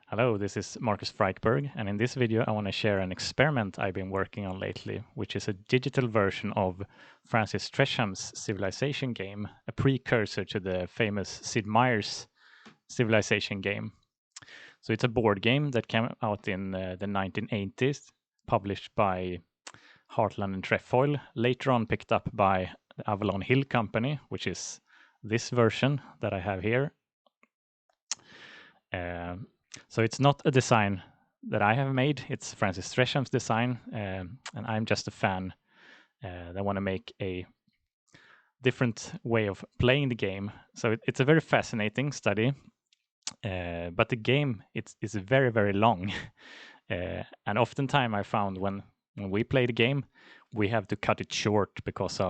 Hello, this is Marcus Freiberg, and in this video I want to share an experiment I've been working on lately, which is a digital version of Francis Treshams Civilization game, a precursor to the famous Sid Meier's Civilization game. So it's a board game that came out in the 1980s, published by Heartland and Trefoil, later on picked up by the Avalon Hill Company, which is this version that I have here. So it's not a design that I have made, it's Francis Tresham's design, and I'm just a fan that want to make a different way of playing the game. So it's a very fascinating study, but the game is very, very long. And oftentimes I found when we play the game, we have to cut it short because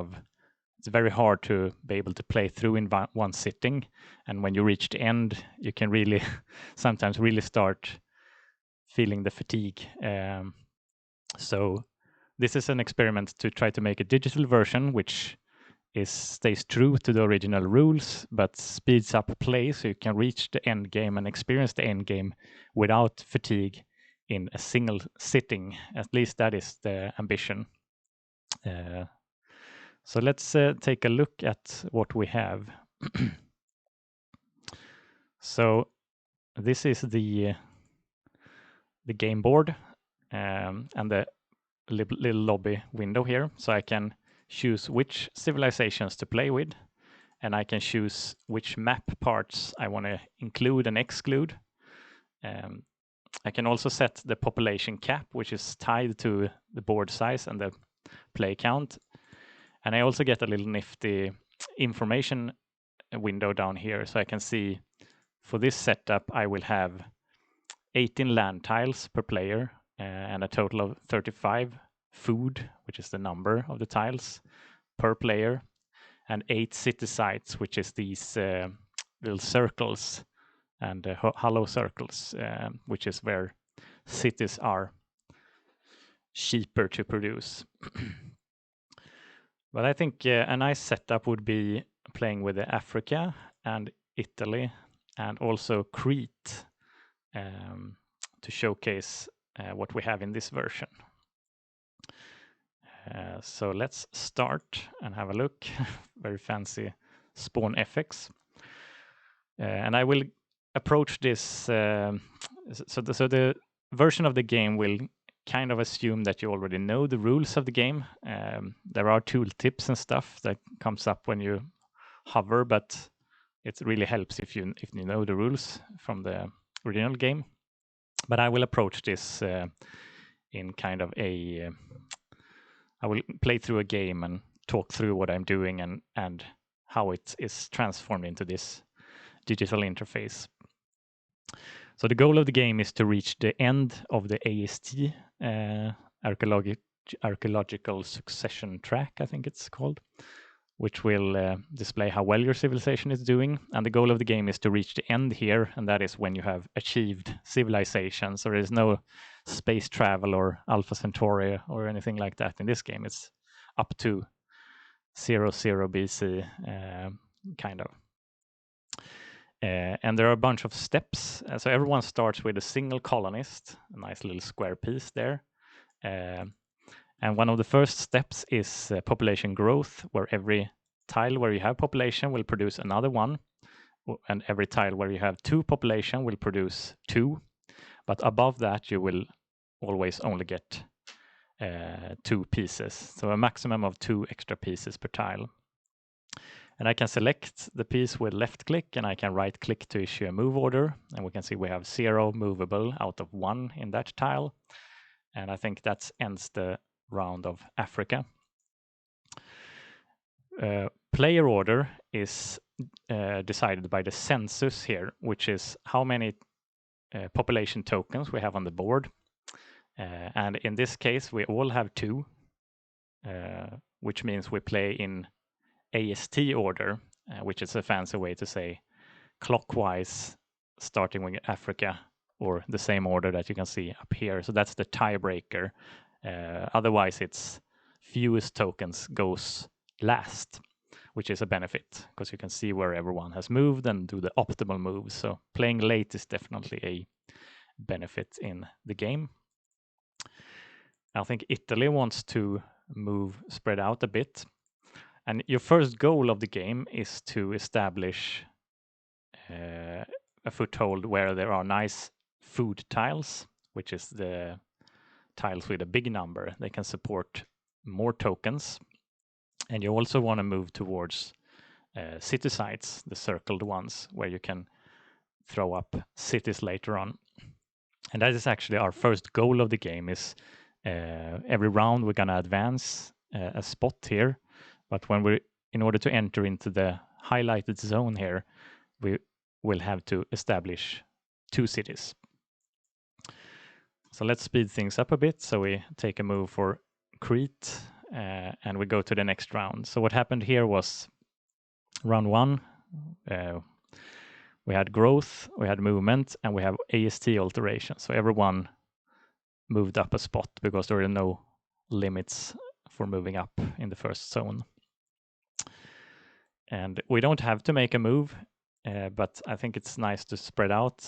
it's very hard to be able to play through in one sitting. And when you reach the end, you can really sometimes really start feeling the fatigue. So this is an experiment to try to make a digital version which stays true to the original rules, but speeds up play so you can reach the end game and experience the end game without fatigue in a single sitting. At least that is the ambition. So let's take a look at what we have. So this is the game board and the little lobby window here. So I can choose which civilizations to play with, and I can choose which map parts I want to include and exclude. I can also set the population cap, which is tied to the board size and the play count. And I also get a little nifty information window down here. So I can see for this setup, I will have 18 land tiles per player and a total of 35 food, which is the number of the tiles per player, and 8 city sites, which is these little circles and hollow circles, which is where cities are cheaper to produce. But I think a nice setup would be playing with Africa and Italy and also Crete to showcase what we have in this version. So let's start and have a look. Very fancy spawn FX. And I will approach this. So the version of the game will kind of assume that you already know the rules of the game. There are tooltips and stuff that comes up when you hover, but it really helps if you know the rules from the original game. But I will approach this in kind of I will play through a game and talk through what I'm doing and how it is transformed into this digital interface. So the goal of the game is to reach the end of the AST, archaeological succession track, I think it's called, which will display how well your civilization is doing. And the goal of the game is to reach the end here, and that is when you have achieved civilization. So there is no space travel or Alpha Centauri or anything like that in this game. It's up to 00 BC, kind of. And there are a bunch of steps. So everyone starts with a single colonist, a nice little square piece there. And one of the first steps is population growth, where every tile where you have population will produce another one. And every tile where you have 2 population will produce 2. But above that, you will always only get 2 pieces. So a maximum of 2 extra pieces per tile. And I can select the piece with left click, and I can right click to issue a move order. And we can see we have 0 movable out of 1 in that tile. And I think that ends the round of Africa. Player order is decided by the census here, which is how many population tokens we have on the board. And in this case, we all have 2, which means we play in AST order, which is a fancy way to say clockwise, starting with Africa, or the same order that you can see up here. So that's the tiebreaker. Otherwise, it's fewest tokens goes last, which is a benefit because you can see where everyone has moved and do the optimal moves. So playing late is definitely benefit in the game. I think Italy wants to spread out a bit. And your first goal of the game is to establish a foothold where there are nice food tiles, which is the tiles with a big number. They can support more tokens. And you also want to move towards city sites, the circled ones, where you can throw up cities later on. And that is actually our first goal of the game. Is every round we're going to advance a spot here, but in order to enter into the highlighted zone here, we will have to establish 2 cities. So let's speed things up a bit. So we take a move for Crete and we go to the next round. So what happened here was round 1, we had growth, we had movement, and we have AST alteration. So everyone moved up a spot because there are no limits for moving up in the first zone. And we don't have to make a move, but I think it's nice to spread out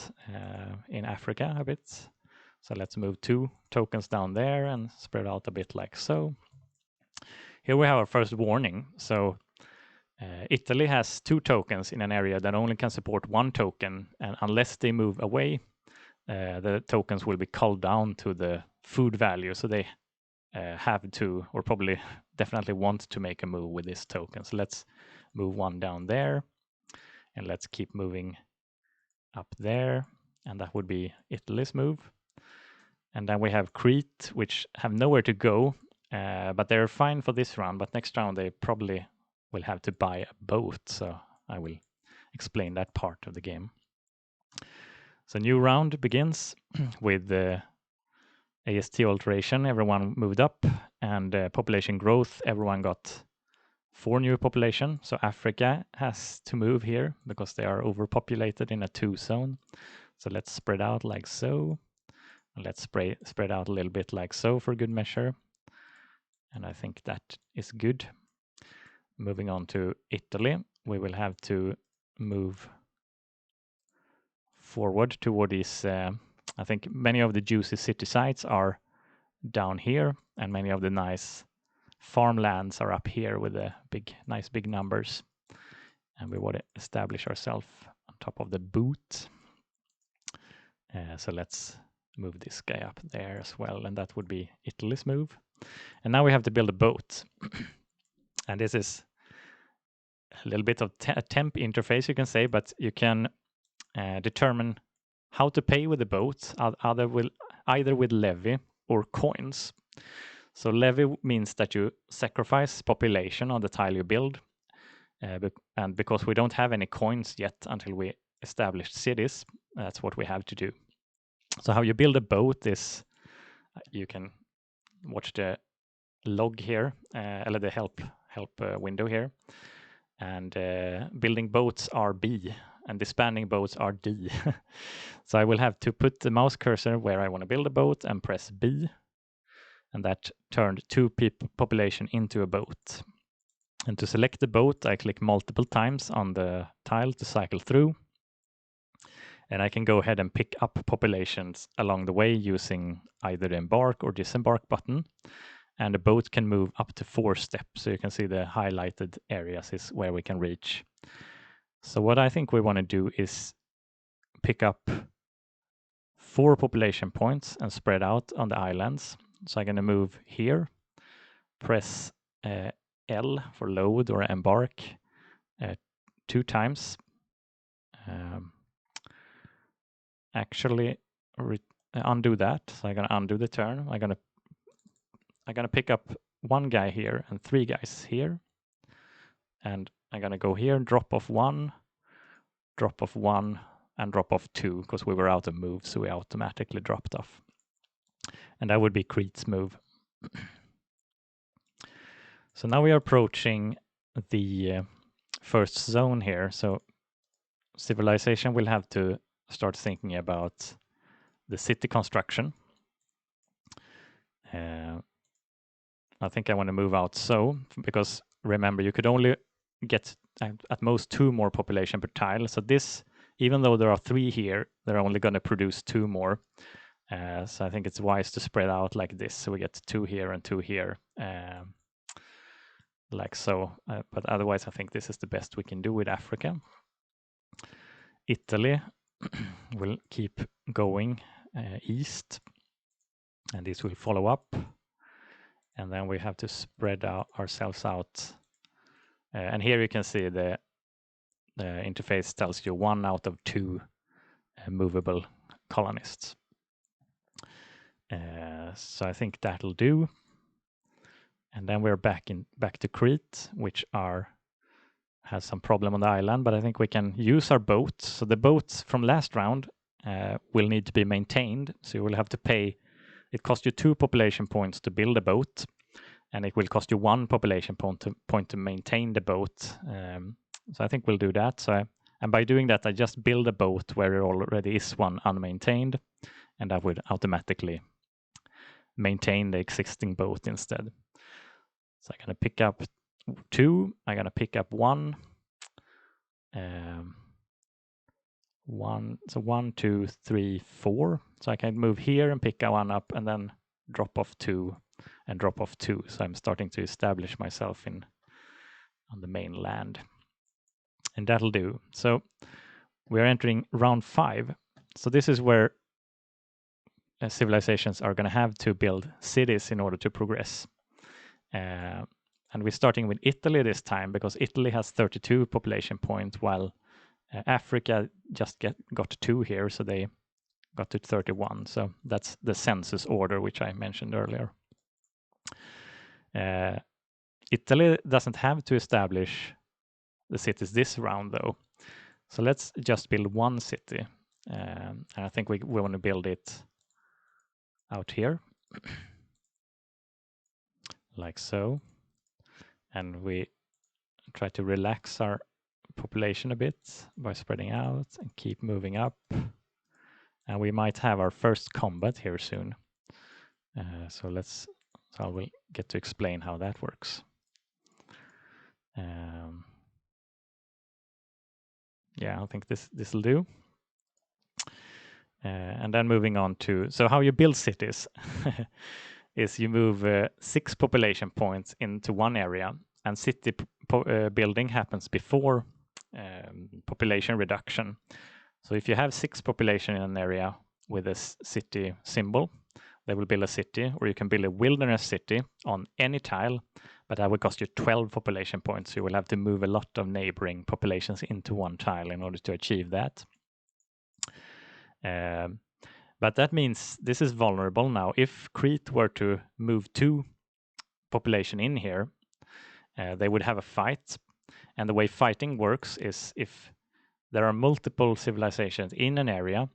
in Africa a bit. So let's move 2 tokens down there and spread out a bit like so. Here we have our first warning. So Italy has 2 tokens in an area that only can support 1 token, and unless they move away, the tokens will be culled down to the food value. So they have to, or probably definitely want to make a move with this token. So let's move 1 down there, and let's keep moving up there, and that would be Italy's move. And then we have Crete, which have nowhere to go, but they're fine for this round. But next round they probably will have to buy a boat, so I will explain that part of the game. So new round begins with the AST alteration. Everyone moved up, and population growth, everyone got 4 new population. So Africa has to move here because they are overpopulated in a 2 zone. So let's spread out like so. Let's spread out a little bit like so for good measure. And I think that is good. Moving on to Italy, we will have to move forward toward these. I think many of the juicy city sites are down here, and many of the nice farmlands are up here with the nice big numbers. And we want to establish ourselves on top of the boot. So let's move this guy up there as well, and that would be Italy's move. And now we have to build a boat. And this is a little bit of a temp interface, you can say, but you can determine how to pay with the boat, either with levy or coins. So levy means that you sacrifice population on the tile you build, and because we don't have any coins yet until we establish cities, that's what we have to do. So how you build a boat is, you can watch the log here, or the help window here, and building boats are B, and disbanding boats are D. So I will have to put the mouse cursor where I want to build a boat and press B, and that turned 2 population into a boat. And to select the boat, I click multiple times on the tile to cycle through. And I can go ahead and pick up populations along the way using either the embark or disembark button. And the boat can move up to 4 steps. So you can see the highlighted areas is where we can reach. So what I think we want to do is pick up 4 population points and spread out on the islands. So I'm going to move here, press L for load or embark 2 times. Actually undo that. So I'm going to undo the turn. I'm going to pick up 1 guy here and 3 guys here. And I'm going to go here, drop off 1, and drop off 2, because we were out of moves, so we automatically dropped off. And that would be Crete's move. So now we are approaching the first zone here. So Civilization will have to start thinking about the city construction. I think I want to move out so, because remember, you could only get at most 2 more population per tile. So this even though there are 3 here, they're only going to produce 2 more. So I think it's wise to spread out like this. So we get 2 here and 2 here, like so. But otherwise, I think this is the best we can do with Africa. Italy will keep going east, and this will follow up. And then we have to spread ourselves out. And here you can see the interface tells you 1 out of 2 movable colonists. So I think that'll do. And then we're back to Crete, which has some problem on the island, but I think we can use our boats. So the boats from last round will need to be maintained. So you will have to pay. It costs you 2 population points to build a boat, and it will cost you 1 population point to maintain the boat. So I think we'll do that. And by doing that, I just build a boat where there already is one unmaintained, and that would automatically maintain the existing boat instead. So I'm going to pick up 2. I'm going to pick up 1. 1, 2, 3, 4. So I can move here and pick 1 up, and then drop off 2 and drop off 2. So I'm starting to establish myself on the mainland, and that'll do. So we're entering round 5. So this is where civilizations are going to have to build cities in order to progress. And we're starting with Italy this time, because Italy has 32 population points, while Africa just got 2 here, so they got to 31. So that's the census order, which I mentioned earlier. Italy doesn't have to establish the cities this round, though. So let's just build 1 city. And I think we want to build it out here, like so. And we try to relax our population a bit by spreading out and keep moving up. And we might have our first combat here soon. So I will get to explain how that works. Yeah, I think this will do. And then moving on to, so how you build cities is you move 6 population points into one area, and city building happens before population reduction. So if you have 6 population in an area with a city symbol, they will build a city, or you can build a wilderness city on any tile, but that will cost you 12 population points. So you will have to move a lot of neighboring populations into one tile in order to achieve that. But that means this is vulnerable now. If Crete were to move 2 population in here, they would have a fight. And the way fighting works is if there are multiple civilizations in an area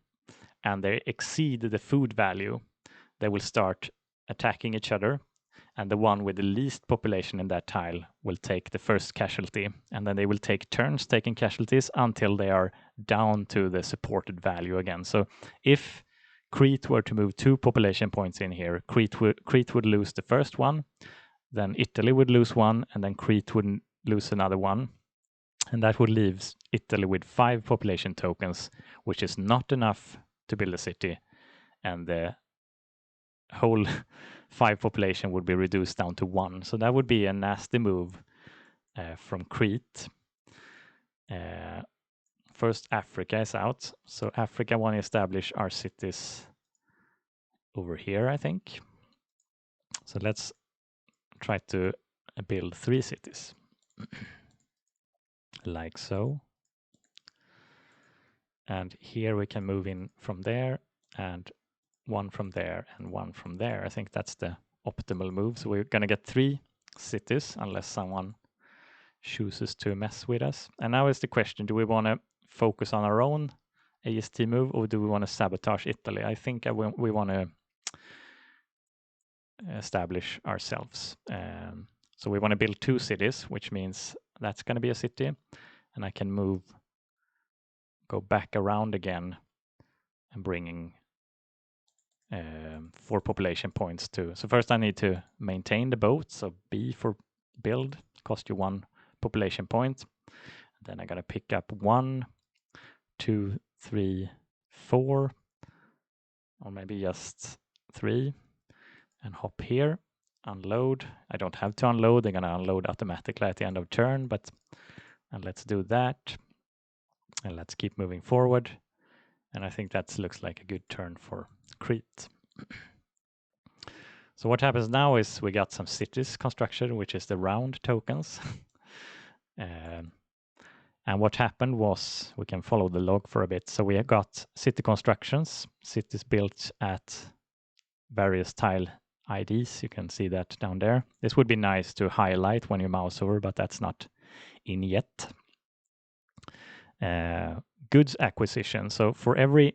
and they exceed the food value, they will start attacking each other. And the one with the least population in that tile will take the first casualty. And then they will take turns taking casualties until they are down to the supported value again. So if Crete were to move 2 population points in here, Crete would lose the first one, then Italy would lose 1, and then Crete would lose another 1. And that would leave Italy with 5 population tokens, which is not enough to build a city. And the whole 5 population would be reduced down to 1. So that would be a nasty move from Crete. First, Africa is out. So Africa want to establish our cities over here, I think. So let's try to build 3 cities. Like so. And here we can move in from there, and 1 from there, and 1 from there. I think that's the optimal move. So we're going to get 3 cities unless someone chooses to mess with us. And now is the question, do we want to focus on our own AST move, or do we want to sabotage Italy? I think we want to establish ourselves. So we want to build 2 cities, which means that's going to be a city. And I can go back around again and bringing 4 population points to. So first I need to maintain the boat. So B for build, cost you 1 population point. Then I'm going to pick up 1, 2, 3, 4, or maybe just 3, and hop here, unload. I don't have to unload, they're gonna unload automatically at the end of turn, and let's do that. And let's keep moving forward. And I think that looks like a good turn for Crete. So what happens now is we got some cities construction, which is the round tokens. And what happened was, we can follow the log for a bit. So we have got city constructions, cities built at various tile IDs. You can see that down there. This would be nice to highlight when you mouse over, but that's not in yet. Goods acquisition. So for every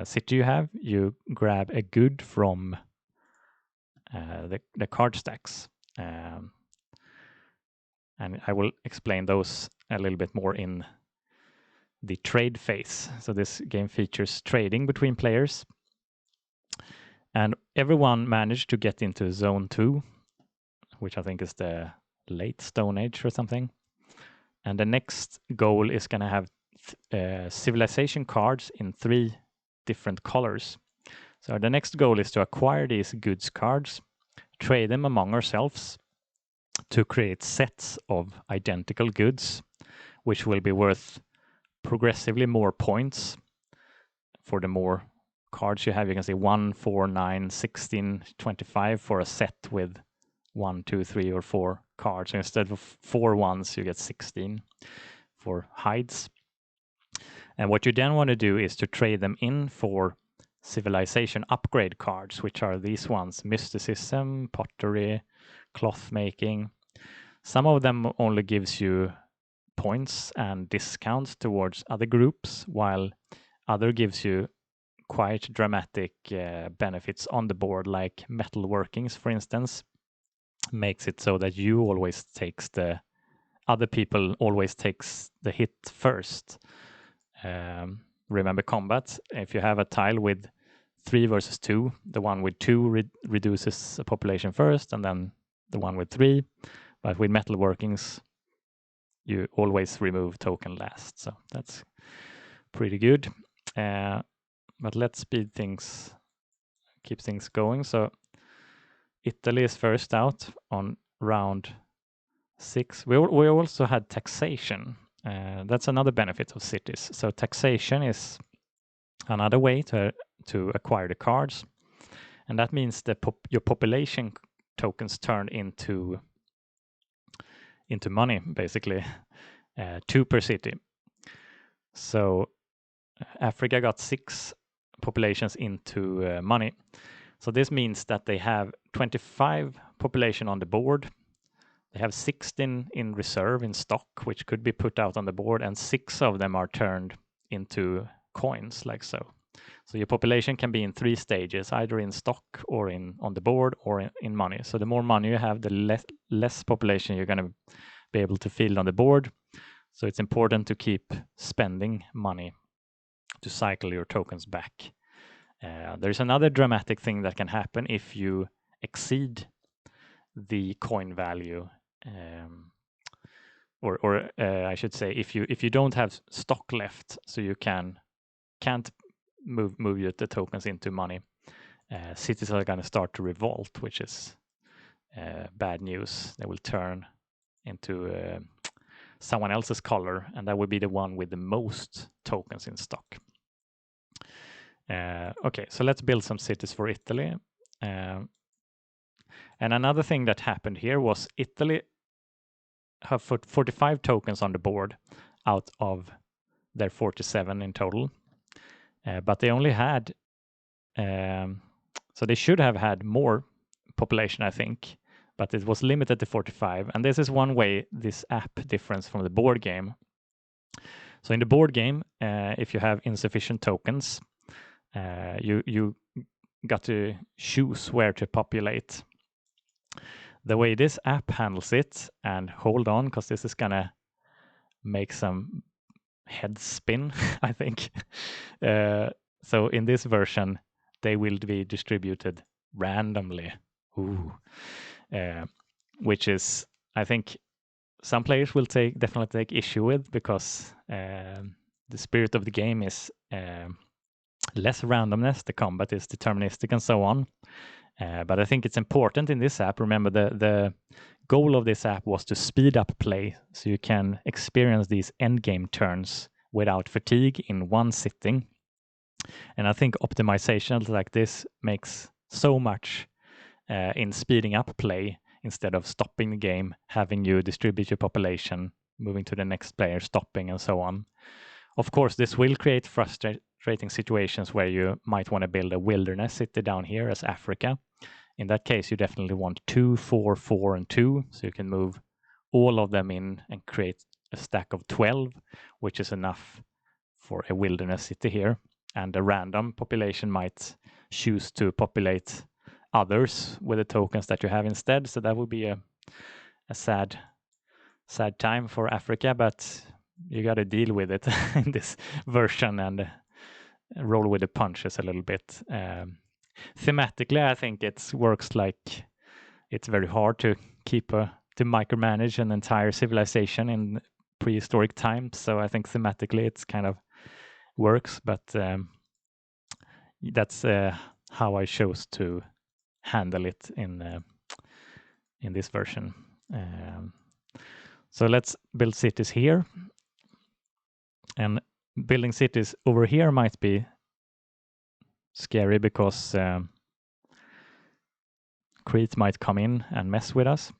city you have, you grab a good from the card stacks. And I will explain those a little bit more in the trade phase. So this game features trading between players. And everyone managed to get into Zone 2, which I think is the late Stone Age or something. And the next goal is going to have civilization cards in 3 different colors. So the next goal is to acquire these goods cards, trade them among ourselves to create sets of identical goods, which will be worth progressively more points for the more cards you have. You can see 1, 4, 9, 16, 25 for a set with 1, 2, 3, or 4 cards. So instead of 4 ones, you get 16 for hides. And what you then want to do is to trade them in for civilization upgrade cards, which are these ones: mysticism, pottery, cloth making. Some of them only gives you points and discounts towards other groups, while other gives you quite dramatic benefits on the board, like metal workings, for instance, makes it so that you always takes the other people always takes the hit first. Remember combat, if you have a tile with 3 versus 2, the one with 2 reduces the population first, and then the one with 3. But with metal workings, you always remove token last. So that's pretty good. But let's speed things, keep things going. So Italy is first out on round 6. We also had taxation. That's another benefit of cities. So taxation is another way to acquire the cards, and that means that your population tokens turn into money, basically, 2 per city. So Africa got 6 populations into money. So this means that they have 25 population on the board. They have 16 in reserve in stock, which could be put out on the board, and 6 of them are turned into coins, like so. So your population can be in 3 stages, either in stock or on the board or in money. So the more money you have, the less population you're going to be able to field on the board. So it's important to keep spending money to cycle your tokens back. There's another dramatic thing that can happen if you exceed the coin value, or I should say, if you don't have stock left, so you can't move the tokens into money, cities are going to start to revolt, which is bad news. They will turn into someone else's color, and that would be the one with the most tokens in stock. Okay, so let's build some cities for Italy. And another thing that happened here was Italy have 45 tokens on the board out of their 47 in total. But they only had, so they should have had more population, I think, but it was limited to 45. And this is one way this app differs from the board game. So in the board game, if you have insufficient tokens, you got to choose where to populate. The way this app handles it, and hold on, because this is gonna make some head spin, I think. So in this version, they will be distributed randomly. Which is, I think, some players will definitely take issue with, because the spirit of the game is less randomness. The combat is deterministic and so on. But I think it's important in this app. Remember, the goal of this app was to speed up play so you can experience these endgame turns without fatigue in one sitting. And I think optimizations like this makes so much in speeding up play instead of stopping the game, having you distribute your population, moving to the next player, stopping, and so on. Of course, this will create frustrating situations where you might want to build a wilderness city down here as Africa. In that case, you definitely want 2, 4, 4, and 2, so you can move all of them in and create a stack of 12, which is enough for a wilderness city here. And a random population might choose to populate others with the tokens that you have instead. So that would be a sad time for Africa, but you got to deal with it in this version and roll with the punches a little bit. Thematically, I think it works like it's very hard to to micromanage an entire civilization in prehistoric times. So I think thematically it's kind of works, but that's how I chose to handle it in this version. So let's build cities here, and building cities over here might be scary because Crete might come in and mess with us.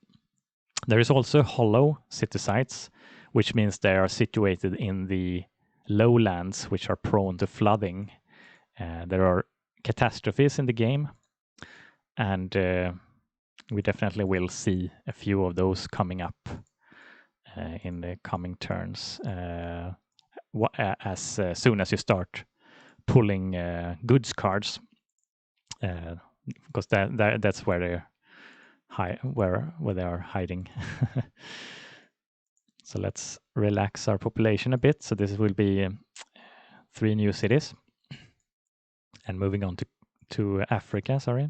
There is also hollow city sites, which means they are situated in the lowlands, which are prone to flooding. There are catastrophes in the game, and we definitely will see a few of those coming up in the coming turns as soon as you start pulling goods cards, because that's where they are hiding. So let's relax our population a bit. So this will be 3 new cities, and moving on to Africa. Sorry,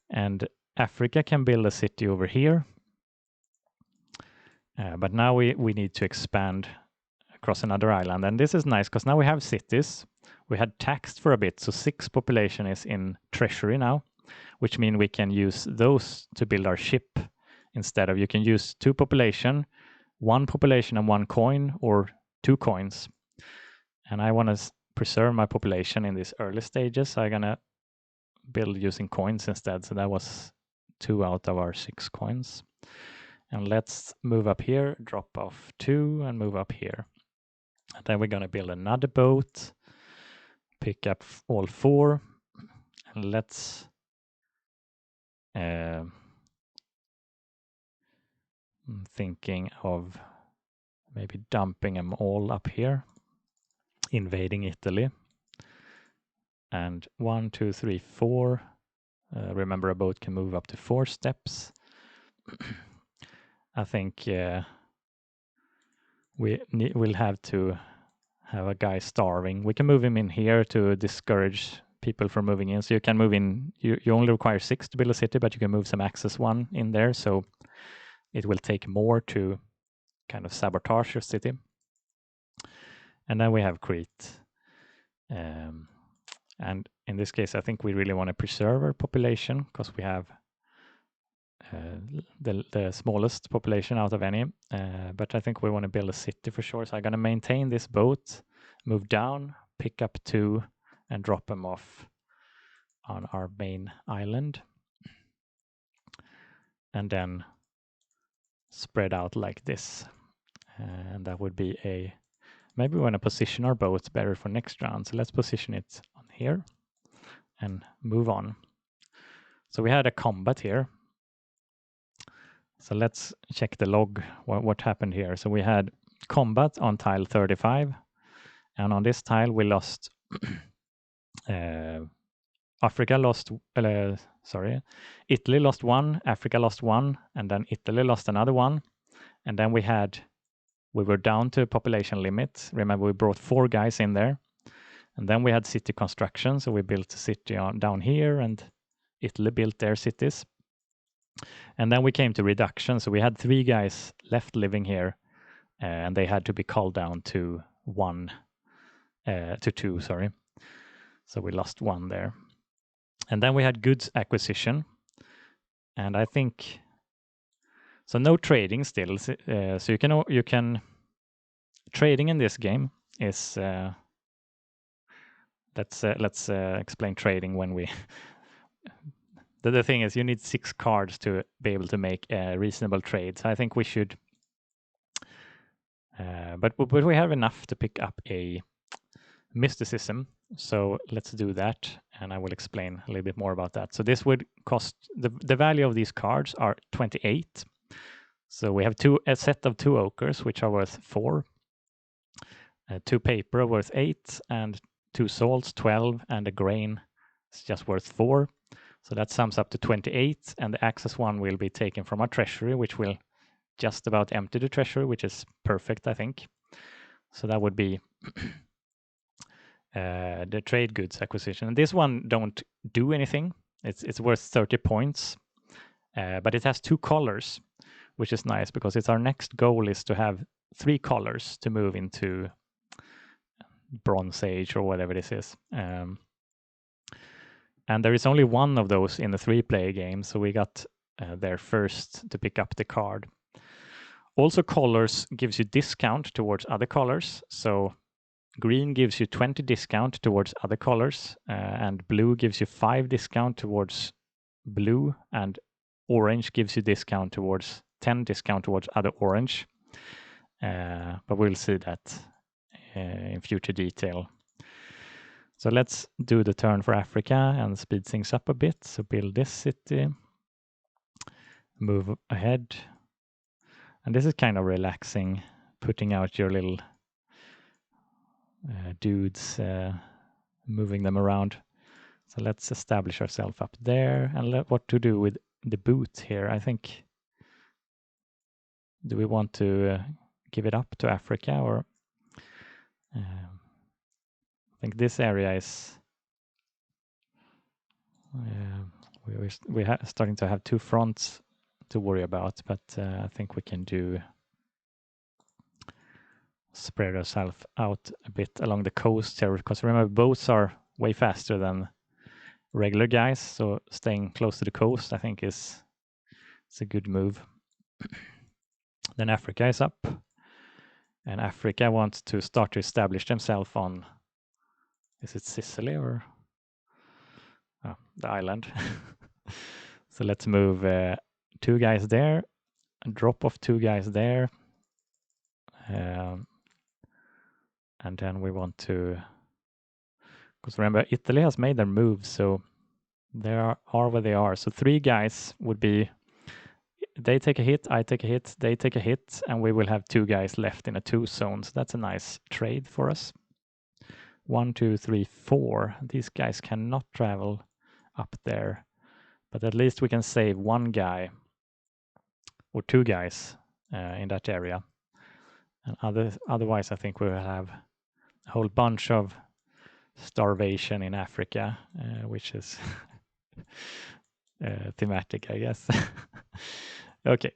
and Africa can build a city over here, but now we need to expand across another island, and this is nice because now we have cities. We had taxed for a bit, so 6 population is in treasury now, which means we can use those to build our ship instead of, you can use 2 population, 1 population and 1 coin, or 2 coins. And I want to preserve my population in these early stages, so I'm gonna build using coins instead. So that was 2 out of our 6 coins. And let's move up here, drop off 2, and move up here. And then we're gonna build another boat, pick up all 4, and let's I'm thinking of maybe dumping them all up here, invading Italy. And 1, 2, 3, 4. Remember, a boat can move up to 4 steps. I think we'll have to have a guy starving. We can move him in here to discourage people from moving in. So you can move in, you only require 6 to build a city, but you can move some access 1 in there. So it will take more to kind of sabotage your city. And then we have Crete. And in this case, I think we really want to preserve our population because we have the smallest population out of any. But I think we want to build a city for sure. So I'm going to maintain this boat, move down, pick up 2, and drop them off on our main island. And then spread out like this. And that would be maybe we want to position our boats better for next round. So let's position it on here and move on. So we had a combat here. So let's check the log, what happened here. So we had combat on tile 35. And on this tile, we lost, Italy lost 1, Africa lost 1, and then Italy lost another 1. And then we were down to population limit. Remember, we brought 4 guys in there. And then we had city construction. So we built a city down here, and Italy built their cities. And then we came to reduction. So we had 3 guys left living here, and they had to be culled down to 1 to 2, sorry. So we lost 1 there. And then we had goods acquisition. And I think, so no trading still. So you can trading in this game is, let's explain trading when we, the thing is you need 6 cards to be able to make a reasonable trade. So I think we should, but we have enough to pick up a mysticism. So let's do that, and I will explain a little bit more about that. So this would cost, the value of these cards are 28. So we have a set of 2 ochres, which are worth 4, 2 paper worth 8, and 2 salts 12, and a grain is just worth 4. So that sums up to 28, and the access one will be taken from our treasury, which will just about empty the treasury, which is perfect, I think. So that would be the trade goods acquisition. And this one don't do anything. It's worth 30 points, but it has 2 colors, which is nice because it's our next goal is to have 3 colors to move into Bronze Age or whatever this is. And there is only 1 of those in the 3-player game, so we got there first to pick up the card. Also, colors gives you discount towards other colors. So green gives you 20 discount towards other colors, and blue gives you 5 discount towards blue, and orange gives you discount towards 10 discount towards other orange. But we'll see that in future detail. So let's do the turn for Africa and speed things up a bit. So build this city, move ahead. And this is kind of relaxing, putting out your little dudes, moving them around. So let's establish ourselves up there. And what to do with the boot here? I think, do we want to give it up to Africa, or I think this area is, we're starting to have 2 fronts to worry about, but I think we can spread ourselves out a bit along the coast here, because remember, boats are way faster than regular guys, so staying close to the coast I think it's a good move. Then Africa is up, and Africa wants to start to establish themselves on, is it Sicily or the island? So let's move 2 guys there, and drop off 2 guys there, and then we want to, because remember, Italy has made their move, so they are where they are. So 3 guys would be, they take a hit, I take a hit, they take a hit, and we will have 2 guys left in a 2 zone. So that's a nice trade for us. 1, 2, 3, 4. These guys cannot travel up there, but at least we can save 1 guy or 2 guys in that area. And otherwise, I think we will have a whole bunch of starvation in Africa, which is thematic, I guess. Okay,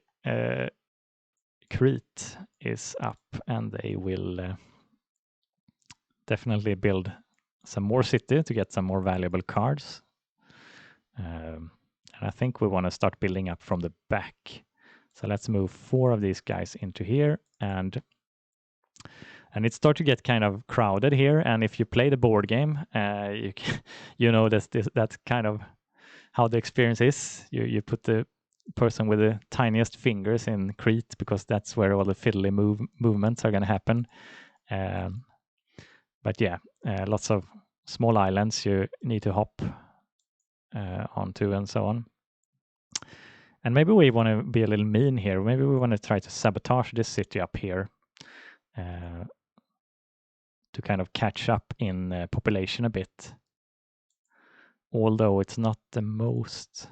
Crete is up, and they will definitely build some more city to get some more valuable cards. And I think we want to start building up from the back. So let's move 4 of these guys into here, and it starts to get kind of crowded here. And if you play the board game, you know that's kind of how the experience is. You put the person with the tiniest fingers in Crete, because that's where all the fiddly movements are going to happen. But yeah, lots of small islands you need to hop onto and so on. And maybe we want to be a little mean here. Maybe we want to try to sabotage this city up here to kind of catch up in population a bit. Although it's not the most...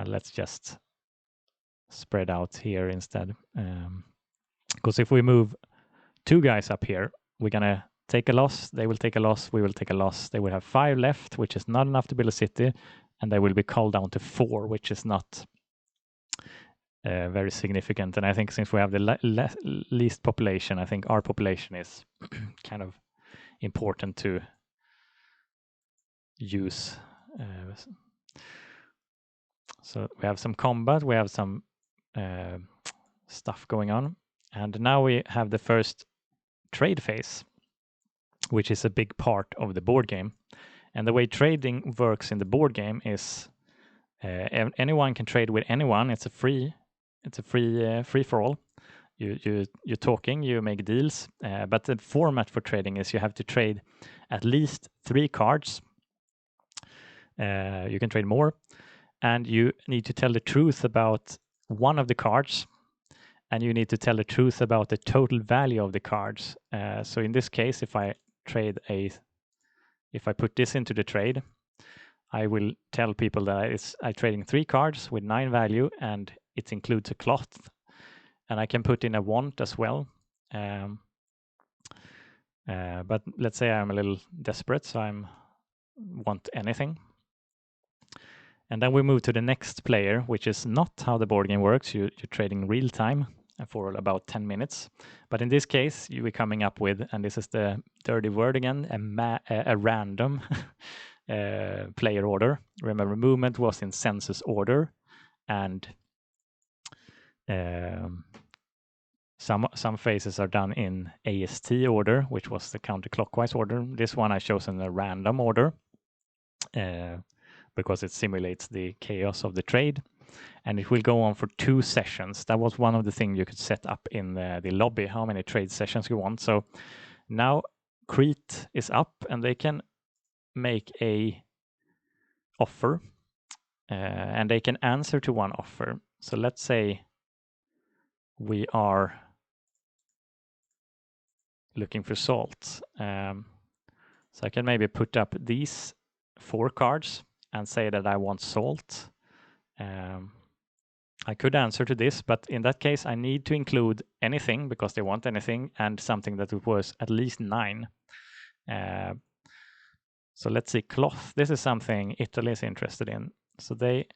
let's just spread out here instead. Because if we move 2 guys up here, we're going to take a loss, they will take a loss, we will take a loss. They will have 5 left, which is not enough to build a city, and they will be called down to 4, which is not very significant. And I think since we have the least population, I think our population is kind of important to use. So we have some combat, we have some stuff going on, and now we have the first trade phase, which is a big part of the board game. And the way trading works in the board game is anyone can trade with anyone. It's a free for all. You're talking, you make deals, but the format for trading is you have to trade at least 3 cards. You can trade more, and you need to tell the truth about one of the cards, and you need to tell the truth about the total value of the cards. So in this case, if I put this into the trade, I will tell people that I'm trading 3 cards with 9 value, and it includes a cloth, and I can put in a want as well. But let's say I'm a little desperate, so I want anything. And then we move to the next player, which is not how the board game works. You're trading real time for about 10 minutes. But in this case, you are coming up with, and this is the dirty word again, a random player order. Remember, movement was in census order, and some phases are done in AST order, which was the counterclockwise order. This one I chosen a random order because it simulates the chaos of the trade, and it will go on for 2 sessions. That was one of the things you could set up in the lobby, how many trade sessions you want. So now Crete is up, and they can make a offer, and they can answer to one offer. So let's say we are looking for salt. So I can maybe put up these 4 cards and say that I want salt. I could answer to this, but in that case, I need to include anything because they want anything and something that was at least 9. So let's see, cloth. This is something Italy is interested in. So they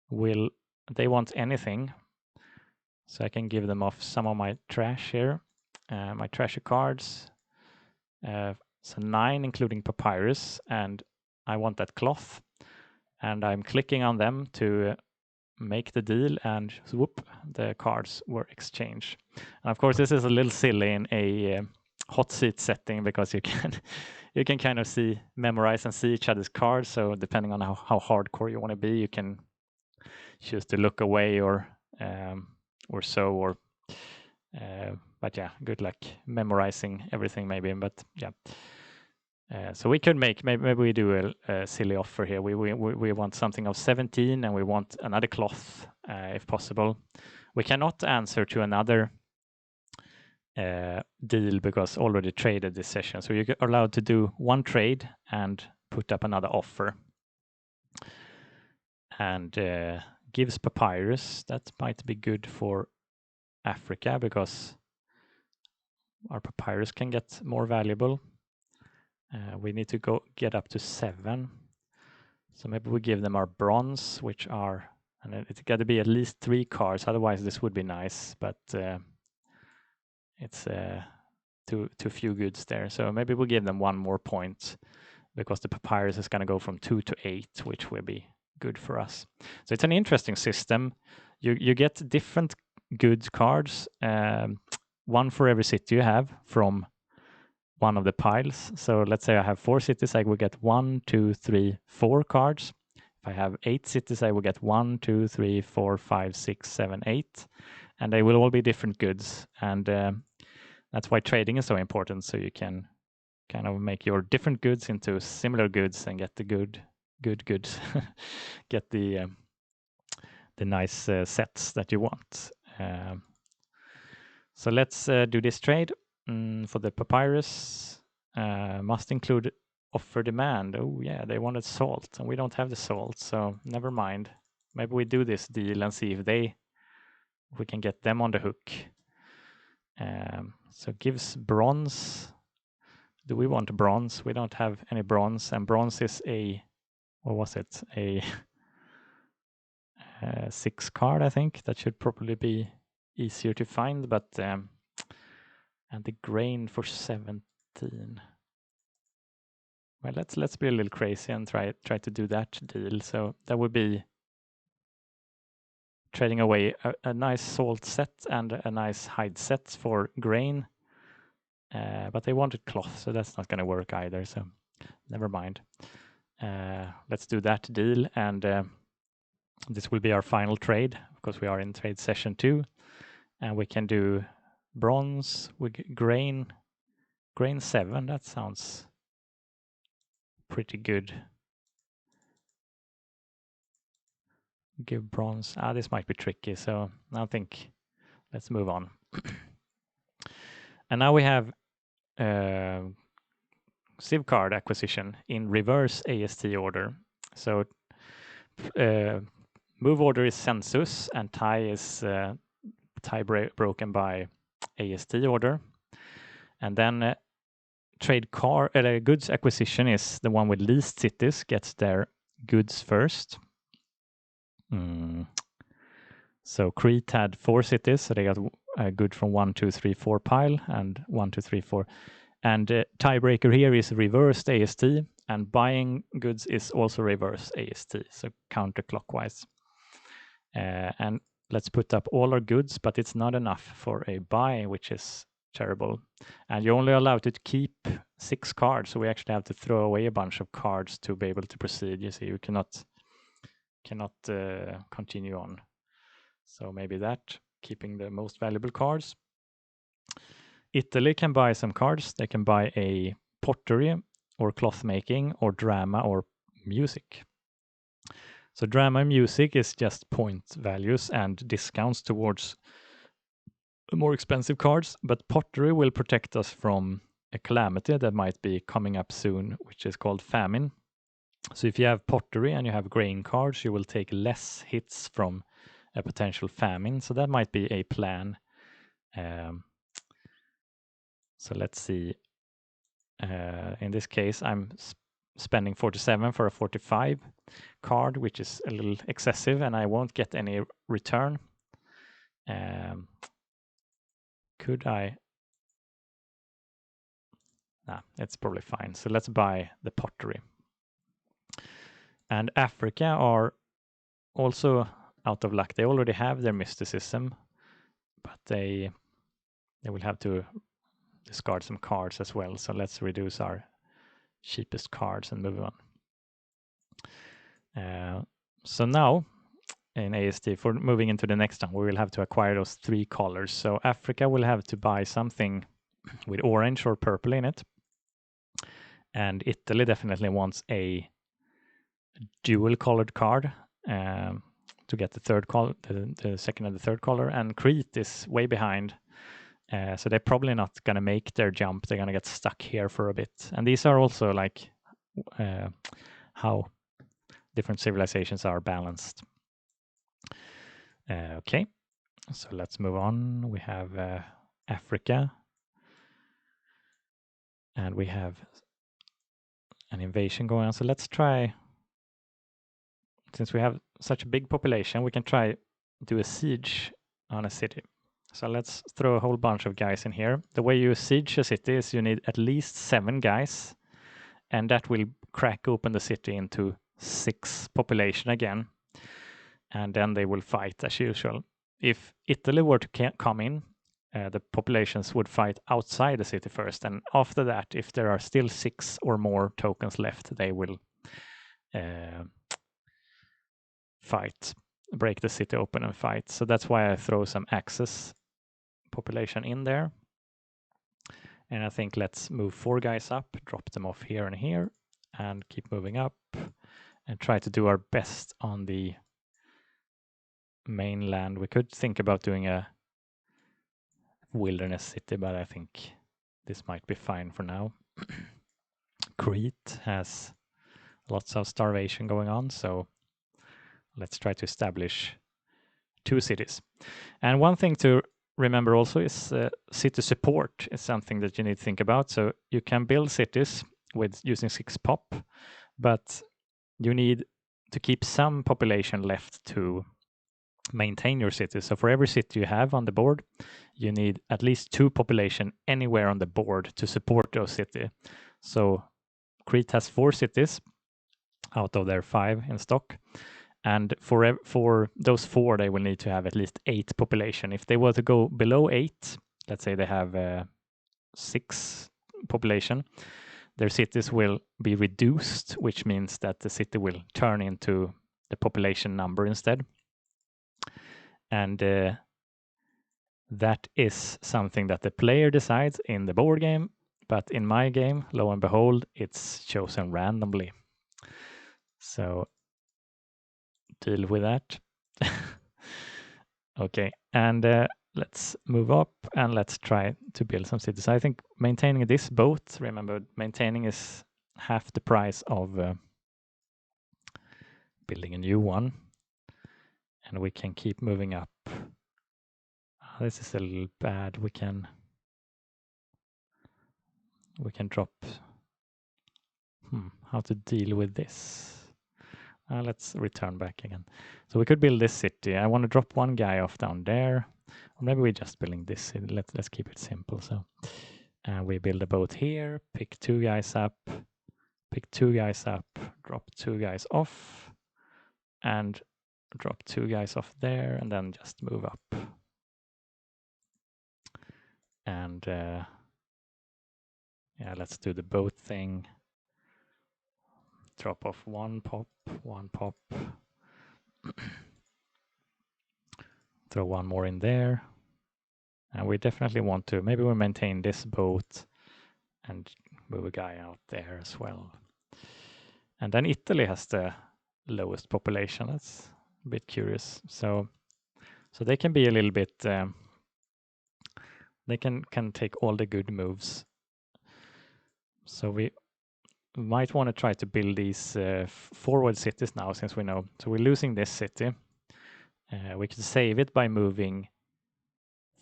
want anything. So I can give them off some of my trash here, my trashy cards. So 9, including papyrus, and I want that cloth. And I'm clicking on them to make the deal, and whoop, the cards were exchanged. And of course, this is a little silly in a hot seat setting because you can kind of memorize and see each other's cards. So depending on how hardcore you want to be, you can choose to look away or so. But yeah, good luck memorizing everything maybe. But yeah. So we could maybe we do a silly offer here. We want something of 17, and we want another cloth if possible. We cannot answer to another deal because already traded this session. So you're allowed to do 1 trade and put up another offer. And gives papyrus. That might be good for Africa because our papyrus can get more valuable. We need to get up to 7. So maybe we give them our bronze, which are, and it's got to be at least 3 cards. Otherwise, this would be nice, but it's too few goods there. So maybe we'll give them 1 more point because the papyrus is going to go from 2 to 8, which will be good for us. So it's an interesting system. You get different goods cards, 1 for every city you have from one of the piles. So let's say I have 4 cities, I will get 1, 2, 3, 4 cards. If I have 8 cities, I will get 1, 2, 3, 4, 5, 6, 7, 8. And they will all be different goods. And that's why trading is so important. So you can kind of make your different goods into similar goods and get the good goods. Get the nice sets that you want. So let's do this trade. For the papyrus, must include offer demand. Oh yeah, they wanted salt and we don't have the salt, so never mind. Maybe we do this deal and see if we can get them on the hook. So gives bronze. Do we want bronze? We don't have any bronze, and bronze is what was it? 6 card, I think. That should probably be easier to find, but and the grain for 17. Well, let's be a little crazy and try to do that deal. So that would be trading away a nice salt set and a nice hide set for grain. But they wanted cloth, so that's not going to work either. So never mind. Let's do that deal, and this will be our final trade because we are in trade session 2, and we can do bronze with grain 7. That sounds pretty good. Give bronze. This might be tricky, so I think let's move on. And now we have Civ card acquisition in reverse AST order. So move order is census, and tie is broken by AST order. And then goods acquisition is the one with least cities gets their goods first. So Crete had 4 cities, so they got a good from 1, 2, 3, 4 pile, and 1, 2, 3, 4. And tiebreaker here is reversed AST, and buying goods is also reverse AST, so counterclockwise. And let's put up all our goods, but it's not enough for a buy, which is terrible. And you're only allowed to keep 6 cards, so we actually have to throw away a bunch of cards to be able to proceed. You see, you cannot continue on. So maybe that, keeping the most valuable cards. Italy can buy some cards. They can buy a pottery or cloth making or drama or music. So drama and music is just point values and discounts towards more expensive cards, but pottery will protect us from a calamity that might be coming up soon, which is called famine. So if you have pottery and you have grain cards, you will take less hits from a potential famine. So that might be a plan. So let's see. In this case, I'm spending 47 for a 45 card, which is a little excessive, and I won't get any return. Could I? Nah, it's probably fine. So let's buy the pottery. And Africa are also out of luck. They already have their mysticism, but they will have to discard some cards as well. So let's reduce our cheapest cards and move on. So now in AST, for moving into the next one, we will have to acquire those 3 colors. So Africa will have to buy something with orange or purple in it. And Italy definitely wants a dual colored card to get the third color, the second and the third color. And Crete is way behind. So they're probably not going to make their jump. They're going to get stuck here for a bit. And these are also like how different civilizations are balanced. Okay, so let's move on. We have Africa. And we have an invasion going on. So let's try, since we have such a big population, we can try do a siege on a city. So let's throw a whole bunch of guys in here. The way you siege a city is you need at least 7 guys, and that will crack open the city into 6 population again. And then they will fight as usual. If Italy were to come in, the populations would fight outside the city first. And after that, if there are still 6 or more tokens left, they will fight, break the city open and fight. So that's why I throw some access population in there. And I think let's move 4 guys up, drop them off here and here, and keep moving up and try to do our best on the mainland. We could think about doing a wilderness city, but I think this might be fine for now. Crete has lots of starvation going on, so let's try to establish 2 cities. And one thing to remember also is city support is something that you need to think about. So you can build cities with using 6 pop, but you need to keep some population left to maintain your city. So for every city you have on the board, you need at least 2 population anywhere on the board to support those cities. So Crete has 4 cities out of their 5 in stock. And for those 4, they will need to have at least 8 population. If they were to go below 8, let's say they have 6 population, their cities will be reduced, which means that the city will turn into the population number instead. And that is something that the player decides in the board game, but in my game, lo and behold, it's chosen randomly. So deal with that. Okay, and let's move up and let's try to build some cities. I think maintaining this boat, remember, maintaining is half the price of building a new one. And we can keep moving up. This is a little bad. We can drop. How to deal with this? Let's return back again. So we could build this city. I want to drop one guy off down there. Or maybe we're just building this city. Let's keep it simple. So we build a boat here, pick 2 guys up, pick 2 guys up, drop 2 guys off, and drop 2 guys off there, and then just move up. And yeah, let's do the boat thing. Drop off 1 pop, 1 pop. Throw 1 more in there. And we definitely want to, maybe we'll maintain this boat and move a guy out there as well. And then Italy has the lowest population. That's a bit curious. So they can be a little bit, they can take all the good moves. So we might want to try to build these forward cities now, since we know. So we're losing this city. We could save it by moving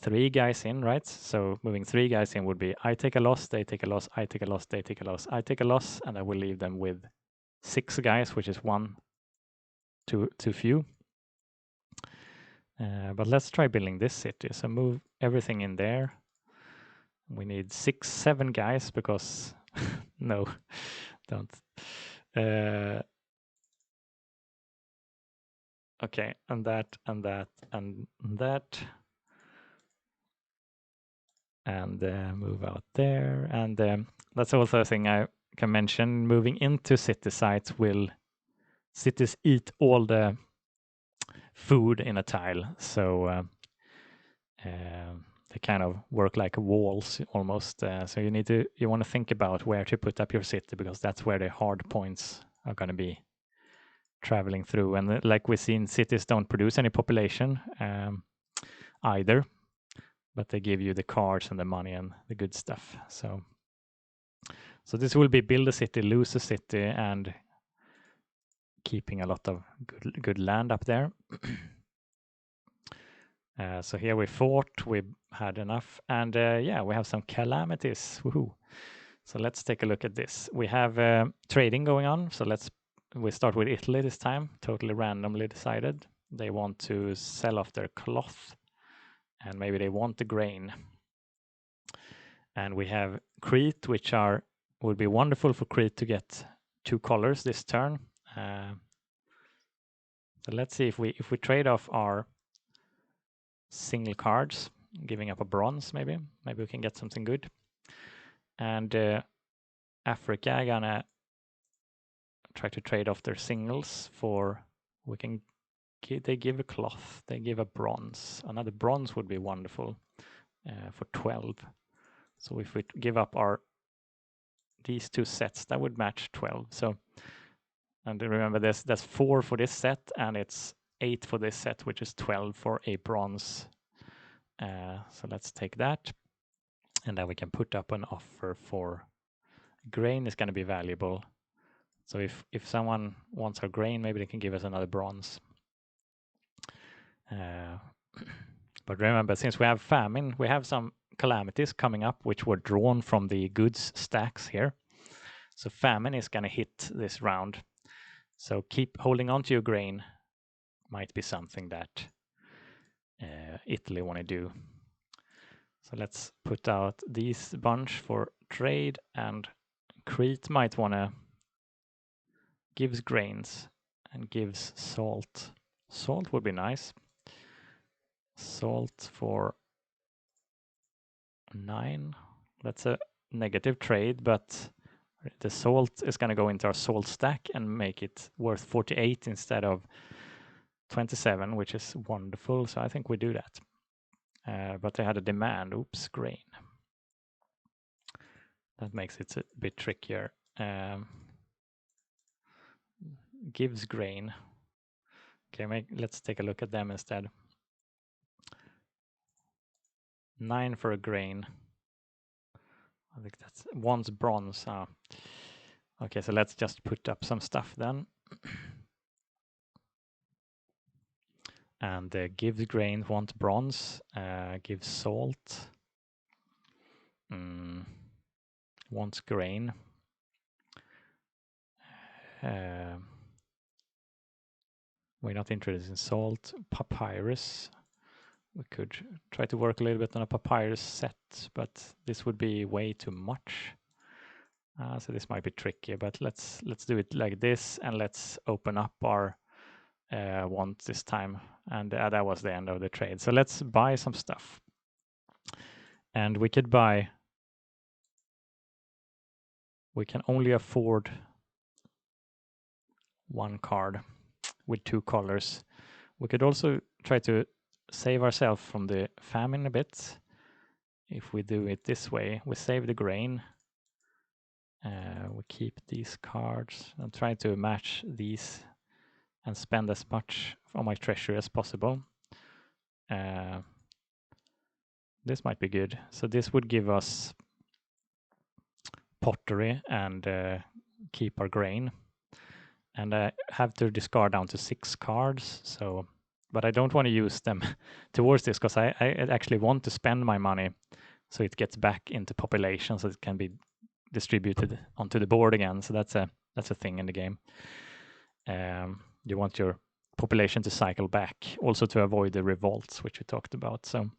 3 guys in, right? So moving 3 guys in would be I take a loss, they take a loss, I take a loss, they take a loss, I take a loss, and I will leave them with 6 guys, which is 1 too few. But let's try building this city. So move everything in there. We need 6, 7 guys because no, don't. Okay, and that, and that, and that. And move out there. And that's also a thing I can mention. Moving into city sites will cities eat all the food in a tile. So they kind of work like walls almost. So you want to think about where to put up your city, because that's where the hard points are going to be traveling through. And like we've seen, cities don't produce any population either, but they give you the cards and the money and the good stuff. So this will be build a city, lose a city, and keeping a lot of good land up there. So here we fought, we had enough, and yeah, we have some calamities. Woohoo! So let's take a look at this. We have trading going on. So we start with Italy this time, totally randomly decided. They want to sell off their cloth, and maybe they want the grain. And we have Crete, which would be wonderful for Crete to get 2 colors this turn. So let's see if we trade off our single cards, giving up a bronze, maybe we can get something good. And Africa gonna try to trade off their singles for, they give a cloth, they give a bronze. Another bronze would be wonderful for 12. So if we give up these 2 sets, that would match 12. So, and remember that's 4 for this set, and it's 8 for this set, which is 12 for a bronze. So let's take that, and then we can put up an offer for grain. Is going to be valuable. So if someone wants our grain, maybe they can give us another bronze. But remember, since we have famine, we have some calamities coming up, which were drawn from the goods stacks here. So famine is going to hit this round. So keep holding on to your grain. Might be something that Italy want to do. So let's put out these bunch for trade, and Crete might want to gives grains and gives salt. Salt would be nice. Salt for 9. That's a negative trade, but the salt is going to go into our salt stack and make it worth 48 instead of 27, which is wonderful. So I think we do that. But they had a demand. Oops, grain. That makes it a bit trickier. Gives grain. Okay, let's take a look at them instead. 9 for a grain. I think that's wants bronze. Okay, so let's just put up some stuff then. And gives grain, wants bronze, gives salt, wants grain. We're not interested in salt. Papyrus. We could try to work a little bit on a papyrus set, but this would be way too much. So this might be tricky, but let's do it like this, and let's open up our want this time. And that was the end of the trade. So let's buy some stuff. And we could buy, we can only afford 1 card with 2 colors. We could also try to save ourselves from the famine a bit. If we do it this way, we save the grain. We keep these cards and try to match these and spend as much on my treasury as possible. This might be good. So this would give us pottery and keep our grain. And I have to discard down to 6 cards. So, but I don't want to use them towards this because I actually want to spend my money so it gets back into population, so it can be distributed onto the board again. So that's a thing in the game. You want your population to cycle back, also to avoid the revolts, which we talked about. So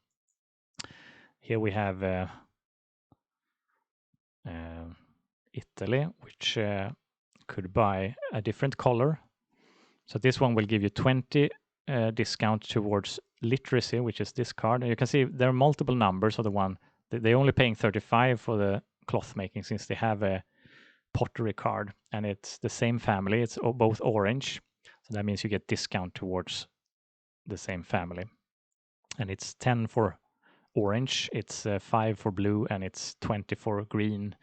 here we have Italy, which could buy a different color. So this one will give you 20 discount towards literacy, which is this card. And you can see there are multiple numbers of the one. They're only paying 35 for the cloth making since they have a pottery card, and it's the same family. It's both orange. So that means you get discount towards the same family. And it's 10 for orange, it's 5 for blue, and it's 20 for green.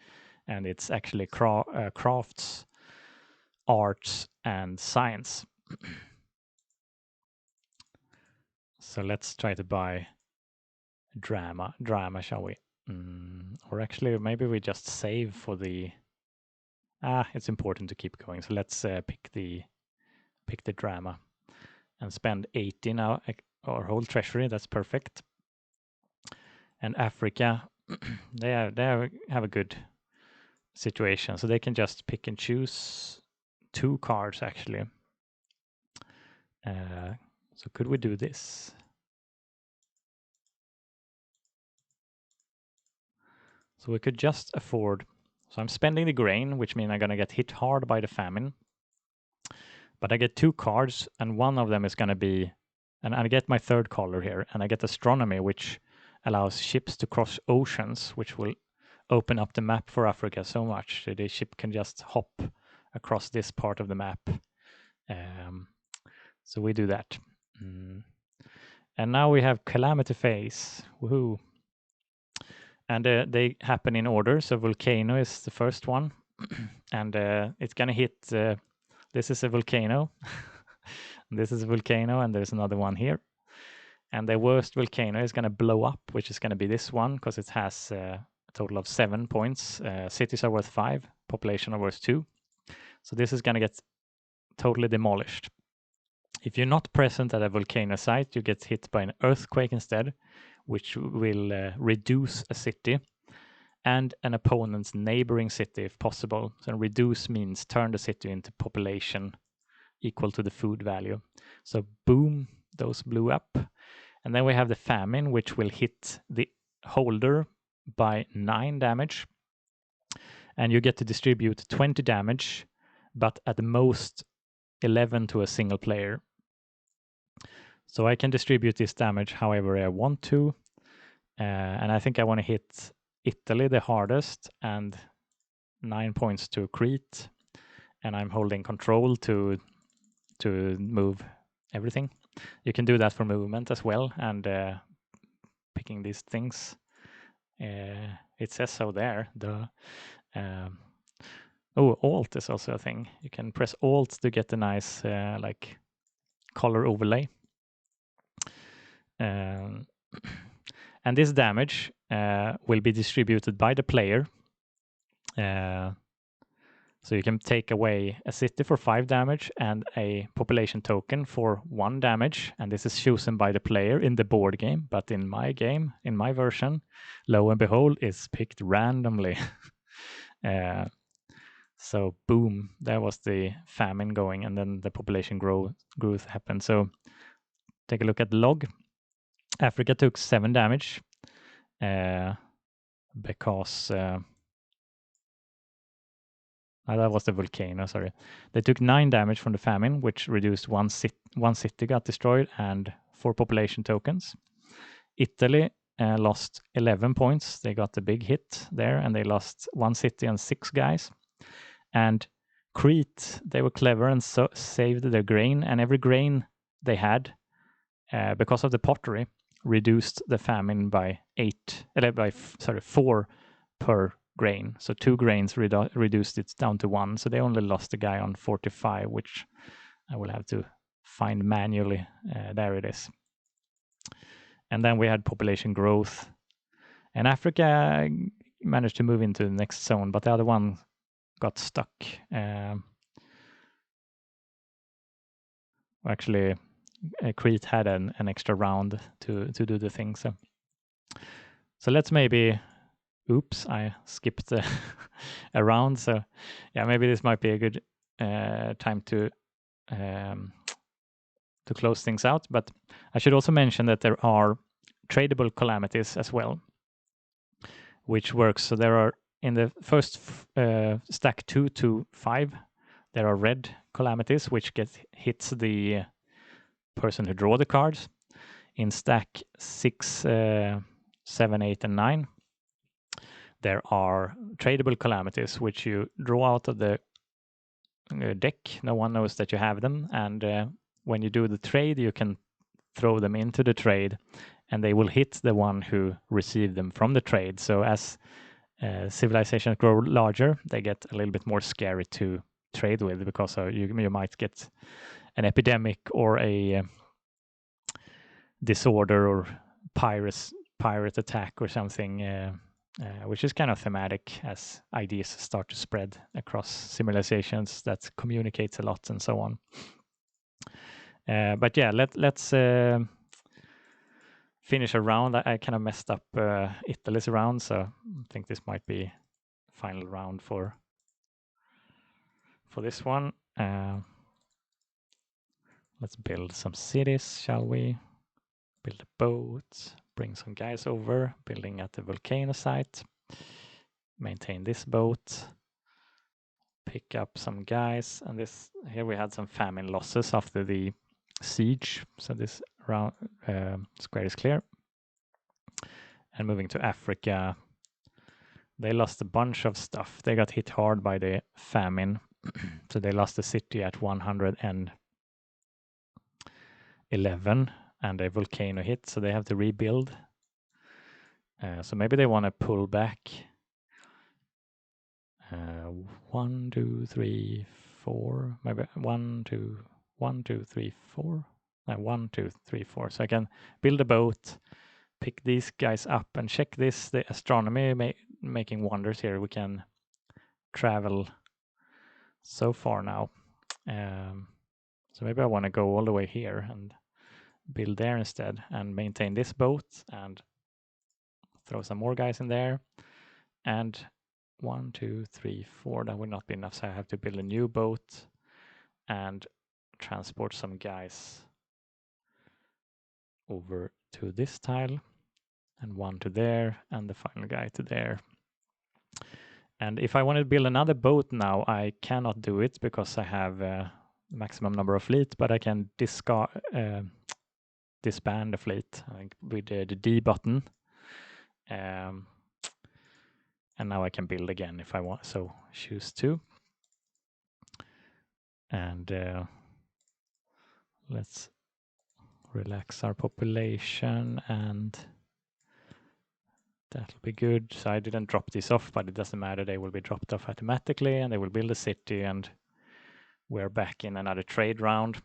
And it's actually crafts, arts, and science. So let's try to buy drama, shall we? Or actually, maybe we just save for the... it's important to keep going. So let's pick the drama and spend 80 now, our whole treasury. That's perfect. And Africa, they have a good situation, so they can just pick and choose 2 cards actually. So could we do this? So we could just afford, so I'm spending the grain, which means I'm going to get hit hard by the famine. But I get 2 cards, and one of them is going to be, and I get my 3rd color here, and I get astronomy, which allows ships to cross oceans, which will open up the map for Africa so much. So the ship can just hop across this part of the map. So we do that. And now we have calamity phase. Woohoo. And they happen in order. So volcano is the first one. And it's going to hit, this is a volcano. This is a volcano, and there's another one here. And the worst volcano is going to blow up, which is going to be this one, because it has a total of 7 points. Cities are worth 5, population are worth 2. So this is going to get totally demolished. If you're not present at a volcano site, you get hit by an earthquake instead, which will reduce a city and an opponent's neighboring city if possible. So reduce means turn the city into population equal to the food value. So boom, those blew up. And then we have the famine, which will hit the holder by 9 damage. And you get to distribute 20 damage, but at the most 11 to a single player. So I can distribute this damage however I want to. And I think I want to hit Italy the hardest and 9 points to Crete. And I'm holding control to move everything. You can do that for movement as well, and picking these things. It says so there. Alt is also a thing. You can press Alt to get a nice like color overlay. And this damage will be distributed by the player. So you can take away a city for 5 damage and a population token for 1 damage. And this is chosen by the player in the board game. But in my game, in my version, lo and behold, is picked randomly. So boom, that was the famine going, and then the population growth happened. So take a look at the log. Africa took 7 damage because that was the volcano, sorry. They took 9 damage from the famine, which reduced one city got destroyed and 4 population tokens. Italy lost 11 points. They got the big hit there, and they lost 1 city and 6 guys. And Crete, they were clever and saved their grain, and every grain they had, because of the pottery, reduced the famine by 4 per grain. So 2 grains reduced it down to 1. So they only lost the guy on 45, which I will have to find manually. There it is. And then we had population growth. And Africa managed to move into the next zone, but the other one got stuck. Actually, Crete had an extra round to do the thing. So let's maybe... Oops, I skipped a round. So yeah, maybe this might be a good time to close things out. But I should also mention that there are tradable calamities as well, which works. So there are, in the first stack 2 to 5, there are red calamities, which hits the person who draw the cards. In stack 6, 7, 8, and 9, there are tradable calamities, which you draw out of the deck. No one knows that you have them. And when you do the trade, you can throw them into the trade, and they will hit the one who received them from the trade. So as civilizations grow larger, they get a little bit more scary to trade with, because you might get an epidemic or a disorder or pirate attack or something, which is kind of thematic as ideas start to spread across civilizations that communicates a lot and so on. But yeah, let's finish a round. I kind of messed up Italy's round, so I think this might be final round for this one. Let's build some cities, shall we? Build a boat, bring some guys over, building at the volcano site, maintain this boat, pick up some guys, and this here we had some famine losses after the siege, so this round square is clear. And moving to Africa, they lost a bunch of stuff. They got hit hard by the famine, so they lost the city at 111, and a volcano hit, so they have to rebuild. So maybe they want to pull back. 1, 2, 3, 4. Maybe 1, 2, 1, 2, 3, 4. 1, 2, 3, 4. So I can build a boat, pick these guys up, and check this. The astronomy making wonders here. We can travel so far now. So maybe I want to go all the way here and build there instead, and maintain this boat and throw some more guys in there. And 1, 2, 3, 4, that will not be enough, so I have to build a new boat and transport some guys over to this tile, and one to there, and the final guy to there. And if I want to build another boat now, I cannot do it because I have maximum number of fleet, but I can disband the fleet, I think, with the D button. And now I can build again if I want, so choose to. And let's relax our population, and that'll be good. So I didn't drop these off, but it doesn't matter. They will be dropped off automatically, and they will build a city, and we're back in another trade round.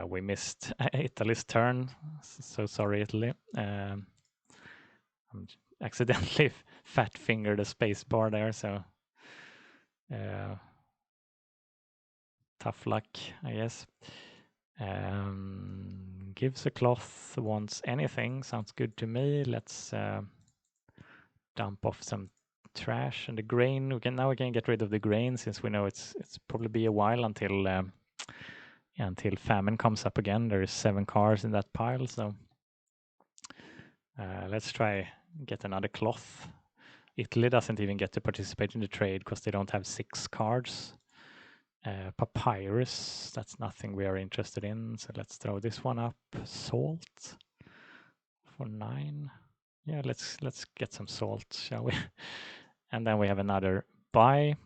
We missed Italy's turn. So sorry, Italy. I accidentally fat fingered a space bar there, so tough luck, I guess. Gives a cloth, wants anything, sounds good to me. Let's dump off some trash and the grain. Now we can get rid of the grain, since we know it's probably be a while until famine comes up again. There is 7 cars in that pile, so let's try get another cloth. Italy doesn't even get to participate in the trade because they don't have 6 cards. Papyrus, that's nothing we are interested in, so let's throw this one up. Salt for 9. Yeah, let's get some salt, shall we? And then we have another buy.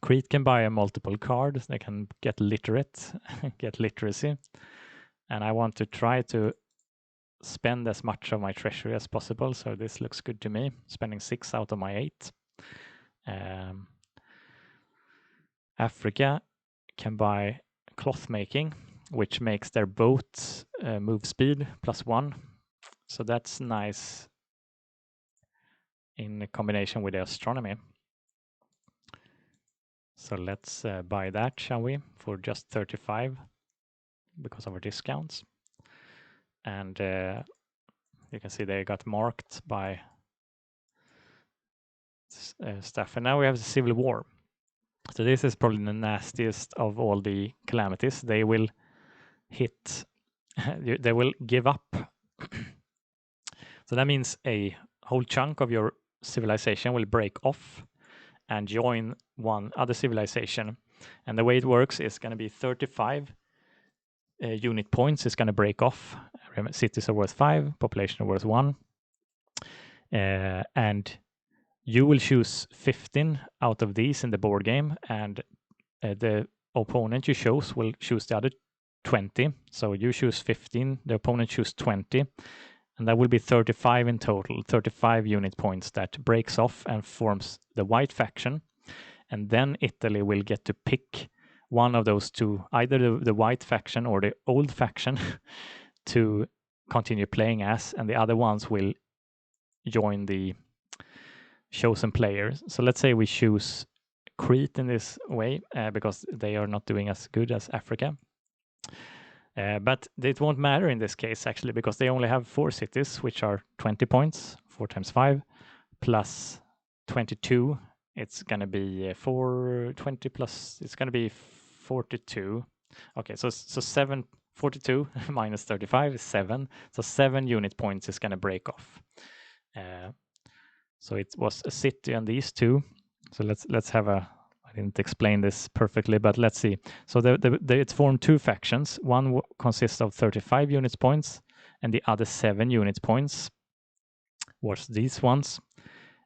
Crete can buy a multiple card. They can get literate, get literacy. And I want to try to spend as much of my treasury as possible, so this looks good to me. Spending 6 out of my 8. Africa can buy cloth making, which makes their boat move speed +1. So that's nice in combination with the astronomy. So let's buy that, shall we, for just 35 because of our discounts. And you can see they got marked by stuff. And now we have the civil war. So this is probably the nastiest of all the calamities. They will hit, they will give up. So that means a whole chunk of your civilization will break off and join one other civilization. And the way it works is going to be 35 unit points is going to break off. Remember, cities are worth 5, population are worth 1. And you will choose 15 out of these in the board game, and the opponent you chose will choose the other 20. So you choose 15, the opponent choose 20, and that will be 35 in total, 35 unit points that breaks off and forms the white faction. And then Italy will get to pick one of those two, either the white faction or the old faction, to continue playing as, and the other ones will join the chosen players. So let's say we choose Crete in this way because they are not doing as good as Africa. But it won't matter in this case, actually, because they only have 4 cities, which are 20 points, 4 times 5, plus 22. It's going to be 420 plus, it's going to be 42. Okay, so 42 minus 35 is 7. So 7 unit points is going to break off. So it was a city and these two. So let's have a, I didn't explain this perfectly, but let's see. So it's formed 2 factions. One consists of 35 units points, and the other 7 units points was these ones.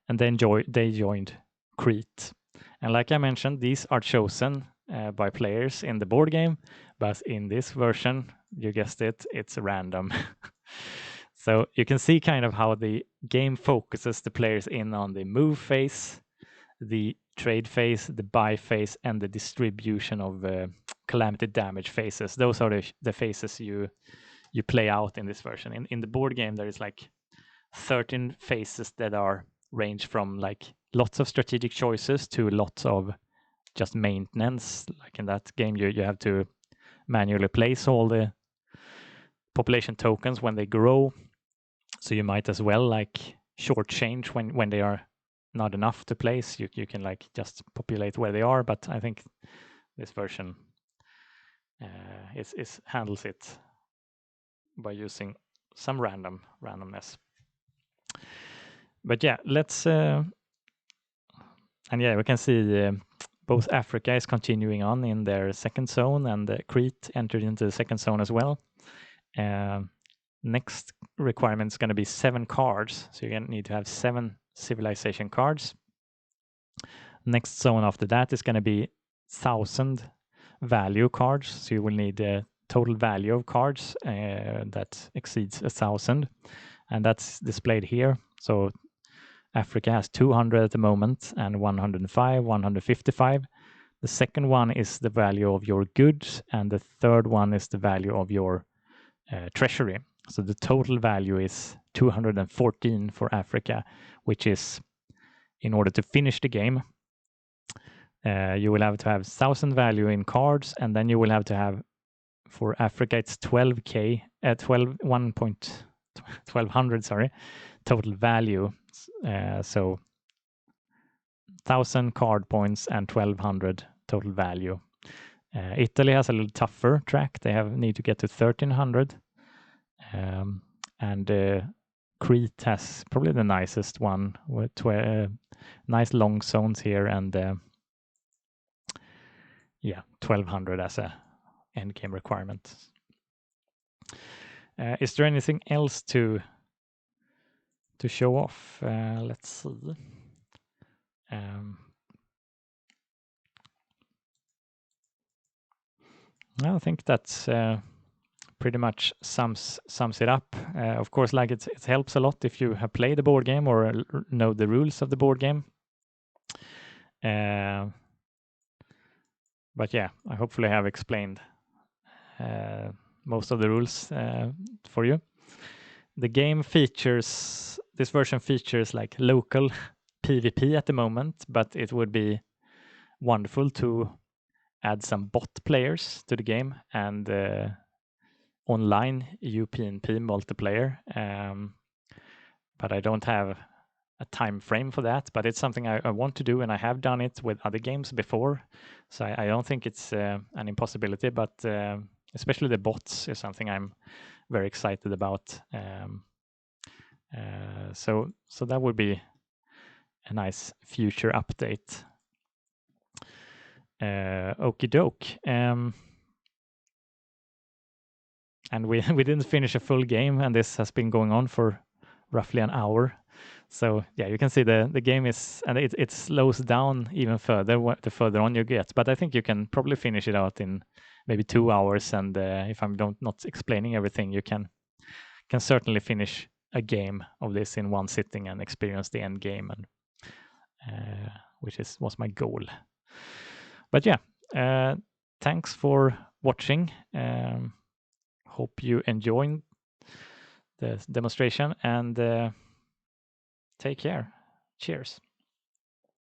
And then they joined Crete. And like I mentioned, these are chosen by players in the board game, but in this version, you guessed it, it's random. So you can see kind of how the game focuses the players in on the move phase, the trade phase, the buy phase, and the distribution of calamity damage phases. Those are the phases you play out in this version. In the board game, there is like 13 phases that are range from like lots of strategic choices to lots of just maintenance. Like in that game, you have to manually place all the population tokens when they grow. So you might as well like shortchange when they are not enough to place. You can like just populate where they are. But I think this version handles it by using some randomness. But yeah, let's and yeah, we can see both Africa is continuing on in their second zone, and Crete entered into the second zone as well. Next requirement is going to be 7 cards, so you're going to need to have 7 civilization cards. Next zone after that is going to be 1,000 value cards, so you will need a total value of cards that exceeds 1,000, and that's displayed here. So Africa has 200 at the moment, and 105, 155. The second one is the value of your goods, and the third one is the value of your treasury. So the total value is 214 for Africa, which is, in order to finish the game, you will have to have 1,000 value in cards, and then you will have to have, for Africa, it's 12K, 1,200, sorry, total value. So 1,000 card points and 1,200 total value. Italy has a little tougher track. They need to get to 1,300. And Crete has probably the nicest one with nice long zones here, and yeah, 1,200 as a end game requirement. Is there anything else to show off? Let's see. I think that's pretty much sums it up. Of course, like it helps a lot if you have played the board game or know the rules of the board game. But yeah, I hopefully have explained most of the rules for you. The game features, this version features like local PvP at the moment, but it would be wonderful to add some bot players to the game and online UPnP multiplayer. But I don't have a time frame for that, but it's something I want to do, and I have done it with other games before, so I don't think it's an impossibility, but especially the bots is something I'm very excited about. So that would be a nice future update. Okie doke. And we didn't finish a full game, and this has been going on for roughly an hour. So yeah, you can see the game is, and it slows down even further the further on you get. But I think you can probably finish it out in maybe 2 hours. And if I'm not explaining everything, you can certainly finish a game of this in one sitting and experience the end game, and which was my goal. But yeah, thanks for watching. Hope you enjoyed the demonstration, and take care. Cheers.